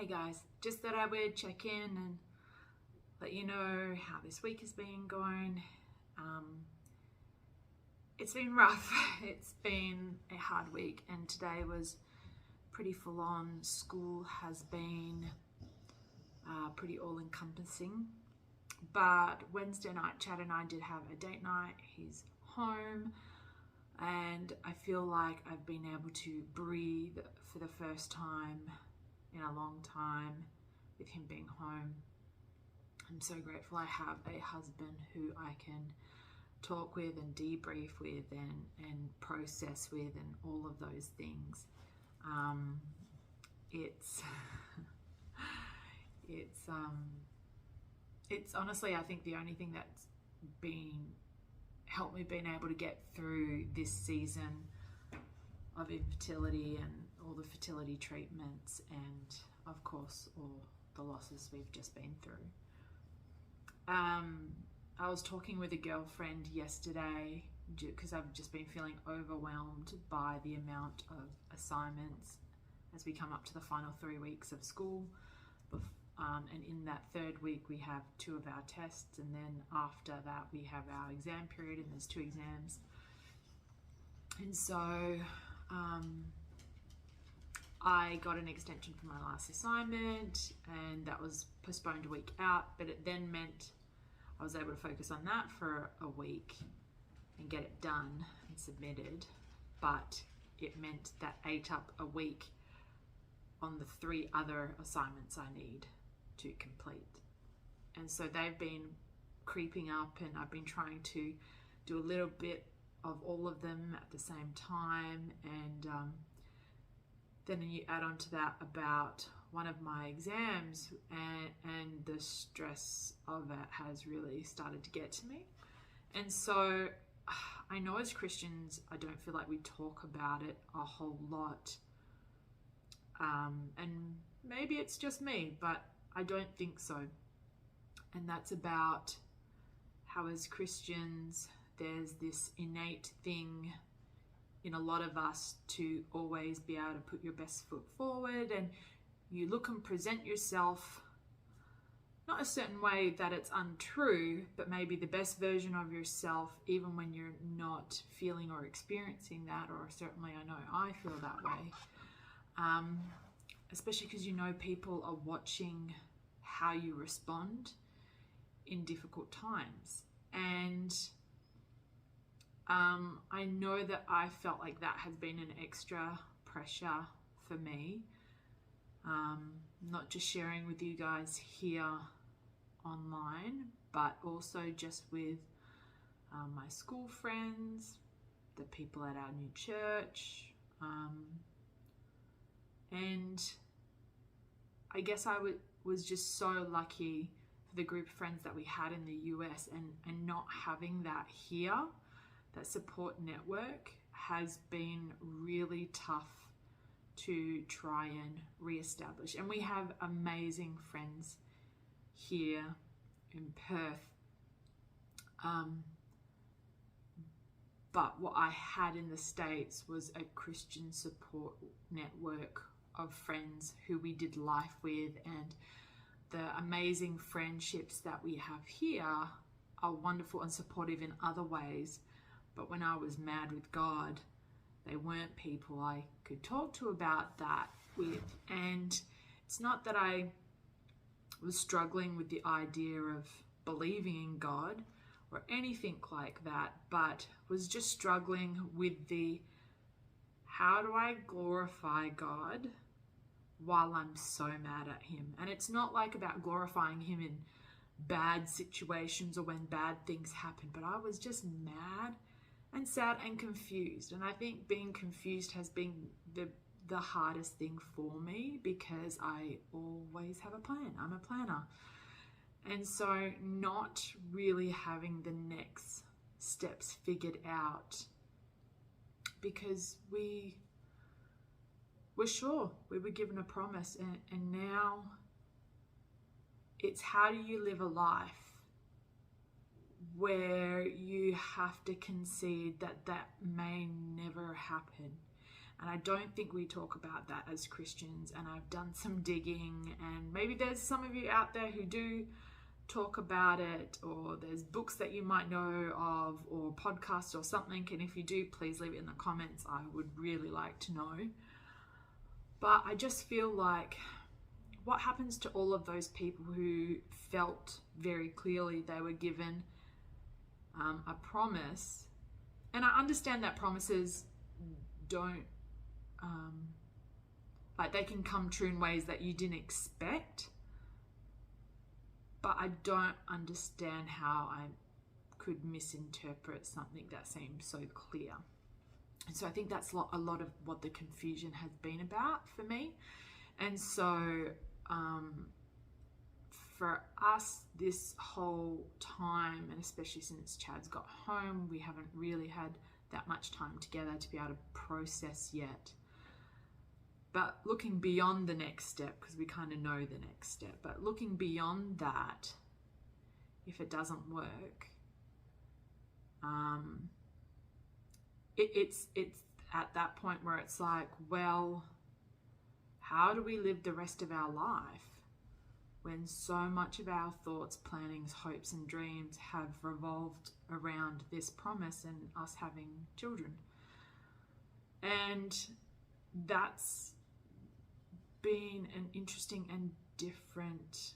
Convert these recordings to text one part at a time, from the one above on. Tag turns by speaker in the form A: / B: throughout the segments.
A: Hey guys, just thought I would check in and let you know how this week has been going. It's been rough. It's been a hard week, and today was pretty full on. School has been pretty all-encompassing. But Wednesday night, Chad and I did have a date night. He's home, and I feel like I've been able to breathe for the first time in a long time with him being home. I'm so grateful I have a husband who I can talk with and debrief with and process with and all of those things. It's honestly, I think, the only thing that's helped me being able to get through this season of infertility and all the fertility treatments, and of course all the losses we've just been through. I was talking with a girlfriend yesterday because I've just been feeling overwhelmed by the amount of assignments as we come up to the final 3 weeks of school. And in that third week we have 2 of our tests, and then after that we have our exam period, and there's 2 exams. And so I got an extension for my last assignment, and that was postponed a week out, but it then meant I was able to focus on that for a week and get it done and submitted. But it meant that ate up a week on the 3 other assignments I need to complete. And so they've been creeping up, and I've been trying to do a little bit of all of them at the same time. And then you add on to that about one of my exams, and the stress of it has really started to get to me. And so I know as Christians, I don't feel like we talk about it a whole lot. And maybe it's just me, but I don't think so. And that's about how as Christians, there's this innate thing in a lot of us to always be able to put your best foot forward, and you look and present yourself not a certain way that it's untrue, but maybe the best version of yourself, even when you're not feeling or experiencing that, or certainly I know I feel that way. Especially because you know people are watching how you respond in difficult times. And I know that I felt like that has been an extra pressure for me. Not just sharing with you guys here online, but also just with my school friends, the people at our new church, and I guess I was just so lucky for the group of friends that we had in the US, and not having that here. That support network has been really tough to try and reestablish. And we have amazing friends here in Perth. But what I had in the States was a Christian support network of friends who we did life with, and the amazing friendships that we have here are wonderful and supportive in other ways. But when I was mad with God, they weren't people I could talk to about that with. And it's not that I was struggling with the idea of believing in God or anything like that, but was just struggling with the how do I glorify God while I'm so mad at him? And it's not like about glorifying him in bad situations or when bad things happen, but I was just mad and sad and confused. And I think being confused has been the hardest thing for me, because I always have a plan. I'm a planner. And so not really having the next steps figured out, because we were sure we were given a promise, and now it's how do you live a life where you have to concede that that may never happen. And I don't think we talk about that as Christians. And I've done some digging, and maybe there's some of you out there who do talk about it, or there's books that you might know of, or podcasts or something. And if you do, please leave it in the comments. I would really like to know. But I just feel like, what happens to all of those people who felt very clearly they were given a promise? And I understand that promises don't, like, they can come true in ways that you didn't expect, but I don't understand how I could misinterpret something that seemed so clear. And so I think that's a lot of what the confusion has been about for me. And so for us this whole time, and especially since Chad's got home, we haven't really had that much time together to be able to process yet. But looking beyond the next step, because we kind of know the next step, but looking beyond that, if it doesn't work, it's at that point where it's like, well, how do we live the rest of our life when so much of our thoughts, plannings, hopes and dreams have revolved around this promise and us having children? And that's been an interesting and different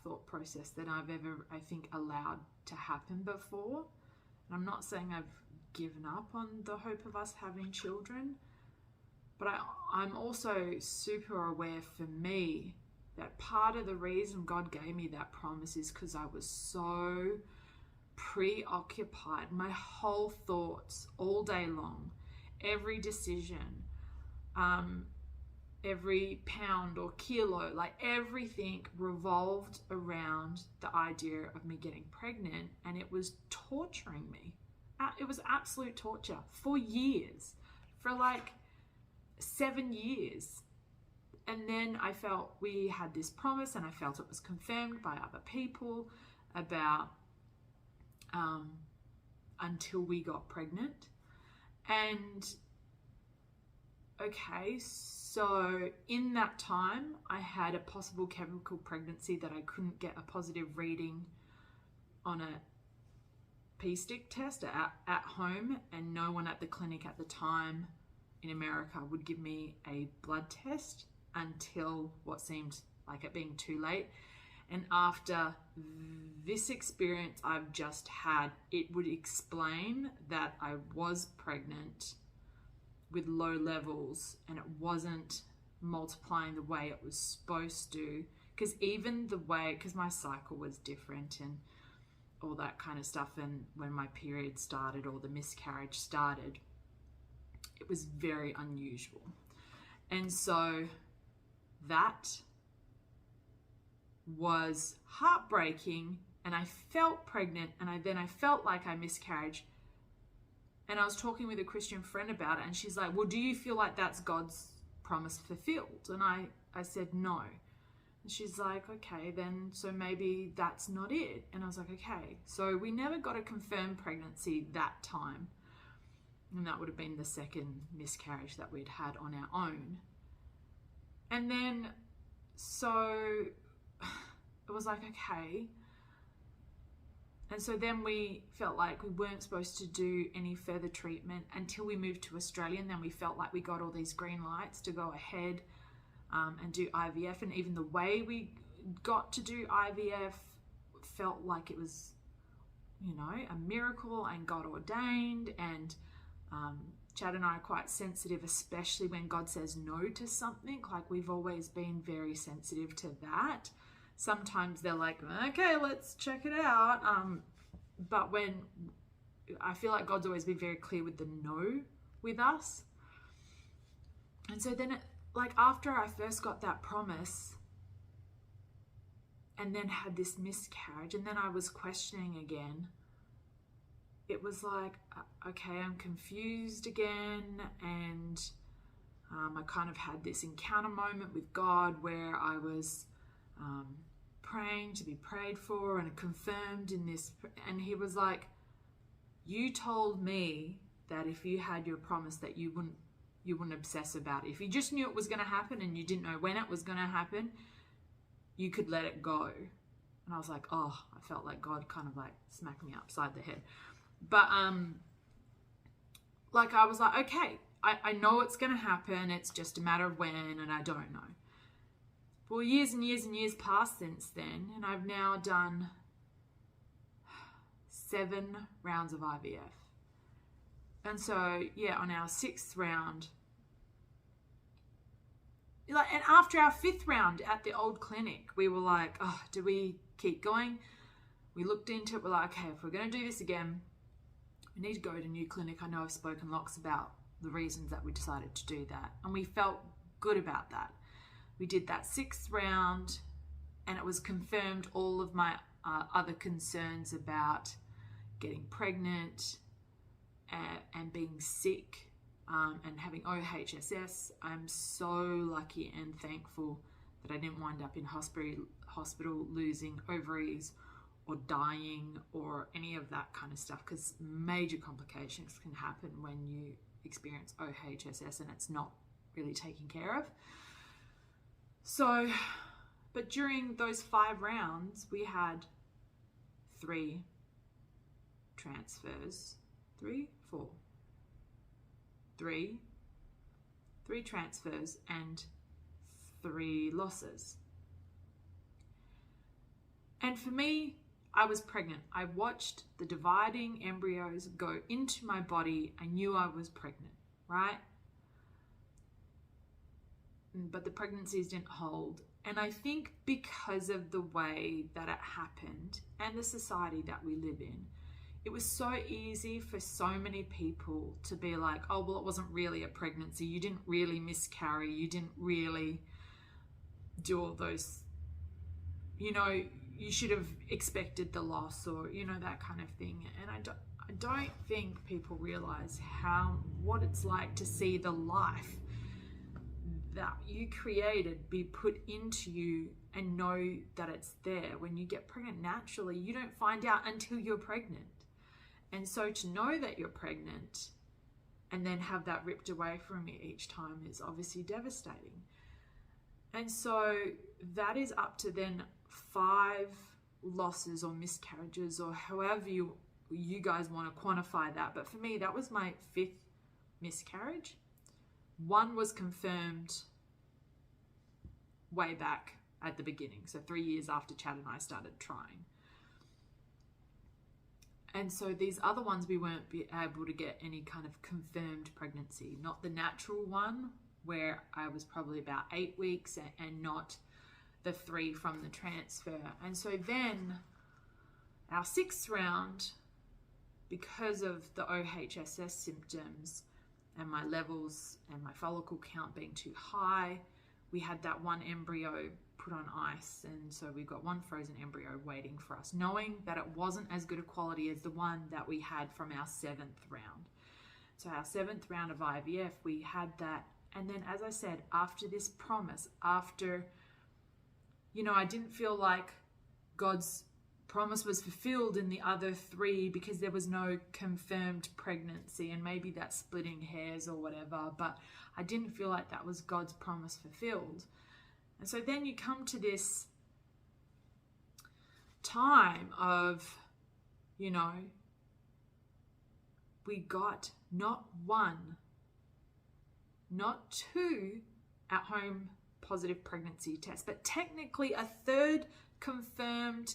A: thought process that I've ever, I think, allowed to happen before. And I'm not saying I've given up on the hope of us having children, but I'm also super aware for me that part of the reason God gave me that promise is because I was so preoccupied. My whole thoughts all day long, every decision, every pound or kilo, like everything revolved around the idea of me getting pregnant, and it was torturing me. It was absolute torture for years, for like 7 years. And then I felt we had this promise, and I felt it was confirmed by other people about until we got pregnant. And okay, so in that time I had a possible chemical pregnancy that I couldn't get a positive reading on a P-stick test at home, and no one at the clinic at the time in America would give me a blood test until what seemed like it being too late. And after this experience I've just had, it would explain that I was pregnant with low levels, and it wasn't multiplying the way it was supposed to. Because even the way, because my cycle was different and all that kind of stuff, and when my period started or the miscarriage started, it was very unusual. And so that was heartbreaking, and I felt pregnant, and then I felt like I miscarried. And I was talking with a Christian friend about it, and she's like, well, do you feel like that's God's promise fulfilled? And I said no. And she's like, okay, then so maybe that's not it. And I was like, okay. So we never got a confirmed pregnancy that time, and that would have been the second miscarriage that we'd had on our own. And then so it was like, okay. And so then we felt like we weren't supposed to do any further treatment until we moved to Australia. And then we felt like we got all these green lights to go ahead and do IVF. And even the way we got to do IVF felt like it was, you know, a miracle and God ordained. And Chad and I are quite sensitive, especially when God says no to something. Like, we've always been very sensitive to that. Sometimes they're like, okay, let's check it out. But when I feel like God's always been very clear with the no with us. And so then after I first got that promise and then had this miscarriage, and then I was questioning again, it was like, okay, I'm confused again. And I kind of had this encounter moment with God where I was praying to be prayed for and confirmed in this, and he was like, you told me that if you had your promise that you wouldn't obsess about it. If you just knew it was going to happen and you didn't know when it was going to happen, you could let it go. And I was like, oh, I felt like God kind of like smacked me upside the head. But like I was like, okay, I know it's going to happen. It's just a matter of when, and I don't know. Well, years and years and years passed since then, and I've now done 7 rounds of IVF. And so, yeah, on our 6th round, like, and after our 5th round at the old clinic, we were like, oh, do we keep going? We looked into it. We're like, okay, if we're going to do this again, we need to go to a new clinic. I know I've spoken lots about the reasons that we decided to do that. And we felt good about that. We did that 6th round, and it was confirmed all of my other concerns about getting pregnant and being sick and having OHSS. I'm so lucky and thankful that I didn't wind up in hospital losing ovaries or dying or any of that kind of stuff, because major complications can happen when you experience OHSS and it's not really taken care of. So, but during those 5 rounds, we had 3 transfers, 3 transfers and 3 losses. And for me, I was pregnant. I watched the dividing embryos go into my body. I knew I was pregnant, right? But the pregnancies didn't hold. And I think because of the way that it happened and the society that we live in, it was so easy for so many people to be like, oh, well, it wasn't really a pregnancy. You didn't really miscarry. You didn't really do all those, you know, you should have expected the loss, or, you know, that kind of thing. And I don't think people realize what it's like to see the life that you created be put into you and know that it's there. When you get pregnant naturally, you don't find out until you're pregnant. And so to know that you're pregnant and then have that ripped away from you each time is obviously devastating. And so that is up to then 5 losses or miscarriages, or however you guys want to quantify that. But for me, that was my 5th miscarriage. 1 was confirmed way back at the beginning, so 3 years after Chad and I started trying. And so these other ones, we weren't able to get any kind of confirmed pregnancy, not the natural one where I was probably about 8 weeks, and not the 3 from the transfer. And so then our 6th round, because of the OHSS symptoms and my levels and my follicle count being too high, we had that 1 embryo put on ice. And so we got 1 frozen embryo waiting for us, knowing that it wasn't as good a quality as the one that we had from our 7th round. So our 7th round of IVF, we had that. And then, as I said, after this promise, after, you know, I didn't feel like God's promise was fulfilled in the other 3 because there was no confirmed pregnancy, and maybe that's splitting hairs or whatever, but I didn't feel like that was God's promise fulfilled. And so then you come to this time of, you know, we got not 1, not 2 at-home positive pregnancy tests, but technically a 3rd confirmed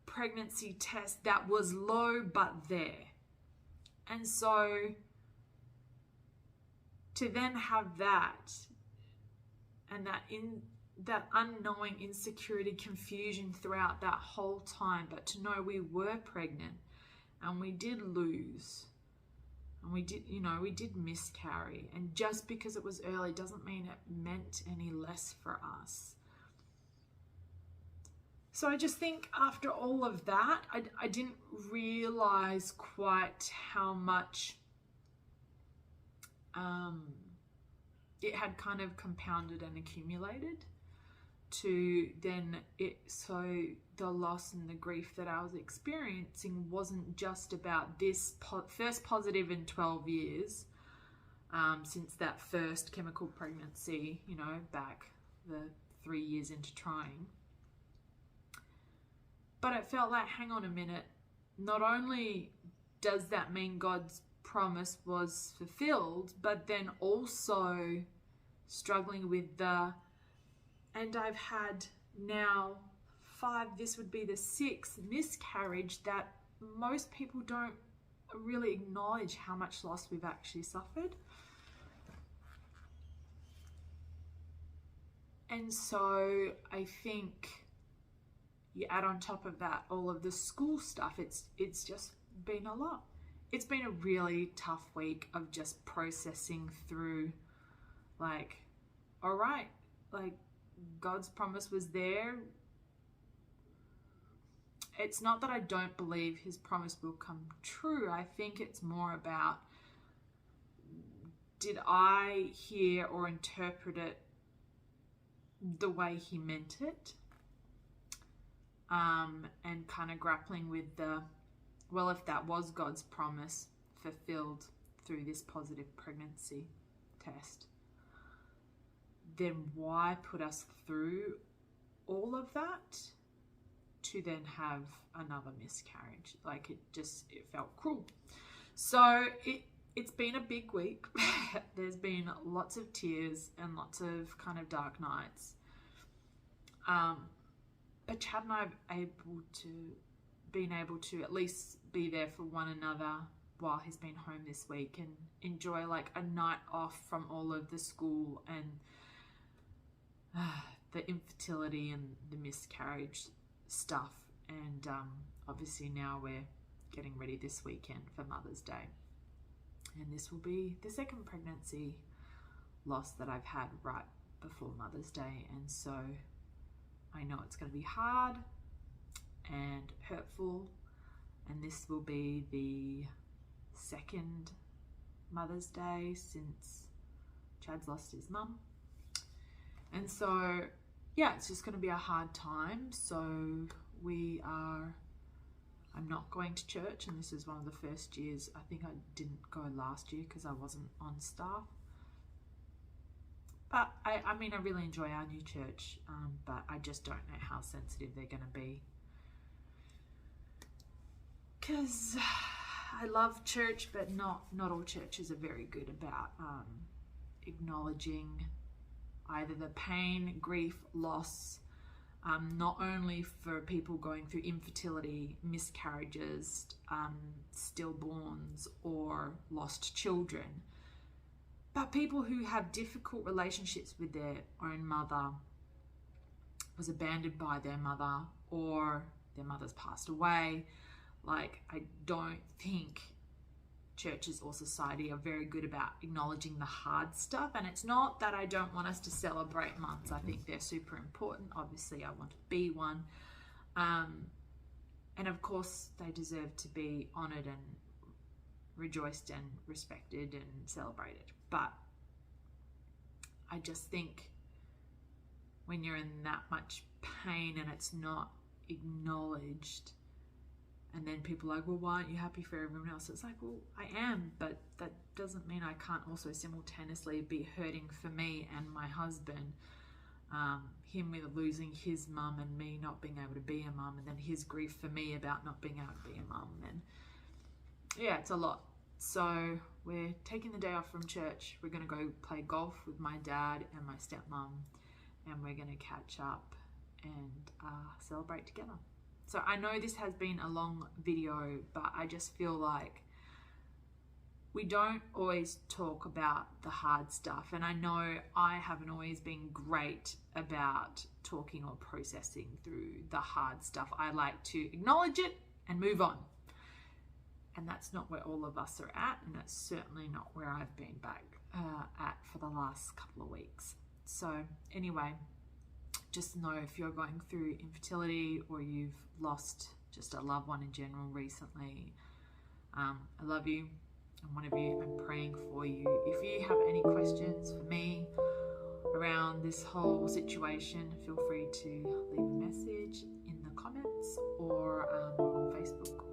A: pregnancy test that was low but there. And so to then have that, and that unknowing insecurity, confusion throughout that whole time, but to know we were pregnant and we did lose, and we did miscarry, and just because it was early doesn't mean it meant any less for us. So I just think after all of that, I didn't realize quite how much it had kind of compounded and accumulated. to then the loss and the grief that I was experiencing wasn't just about this first positive in 12 years since that first chemical pregnancy, you know, back the 3 years into trying. But it felt like, hang on a minute, not only does that mean God's promise was fulfilled, but then also struggling with and I've had now 5, this would be the 6th miscarriage, that most people don't really acknowledge how much loss we've actually suffered. And so I think you add on top of that all of the school stuff, it's just been a lot. It's been a really tough week of just processing through, like, all right, like, God's promise was there. It's not that I don't believe his promise will come true. I think it's more about, did I hear or interpret it the way he meant it? And kind of grappling with well, if that was God's promise fulfilled through this positive pregnancy test, then why put us through all of that to then have another miscarriage? Like, it felt cruel. So it's been a big week. There's been lots of tears and lots of kind of dark nights. But Chad and I have been able to at least be there for one another while he's been home this week and enjoy like a night off from all of the school and the infertility and the miscarriage stuff. And obviously now we're getting ready this weekend for Mother's Day. And this will be the second pregnancy loss that I've had right before Mother's Day. And so I know it's going to be hard and hurtful. And this will be the second Mother's Day since Chad's lost his mum. And so, yeah, it's just going to be a hard time. So I'm not going to church, and this is one of the first years. I think I didn't go last year because I wasn't on staff. But I mean, I really enjoy our new church, but I just don't know how sensitive they're going to be. Because I love church, but not all churches are very good about acknowledging either the pain, grief, loss, not only for people going through infertility, miscarriages, stillborns, or lost children, but people who have difficult relationships with their own mother, was abandoned by their mother, or their mother's passed away. Like, I don't think churches or society are very good about acknowledging the hard stuff. And it's not that I don't want us to celebrate months. I think they're super important. Obviously, I want to be one. And of course, they deserve to be honoured and rejoiced and respected and celebrated. But I just think when you're in that much pain and it's not acknowledged, and then people are like, well, why aren't you happy for everyone else? It's like, well, I am, but that doesn't mean I can't also simultaneously be hurting for me and my husband, him with losing his mum and me not being able to be a mum, and then his grief for me about not being able to be a mum. And yeah, it's a lot. So we're taking the day off from church. We're going to go play golf with my dad and my stepmom, and we're going to catch up and celebrate together. So I know this has been a long video, but I just feel like we don't always talk about the hard stuff. And I know I haven't always been great about talking or processing through the hard stuff. I like to acknowledge it and move on. And that's not where all of us are at. And that's certainly not where I've been back at for the last couple of weeks. So anyway, just know if you're going through infertility or you've lost just a loved one in general recently, I love you. I'm one of you. I'm praying for you. If you have any questions for me around this whole situation, feel free to leave a message in the comments or on Facebook,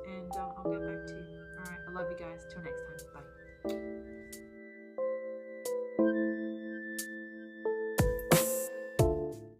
A: and I'll get back to you. All right, I love you guys. Till next time. Bye.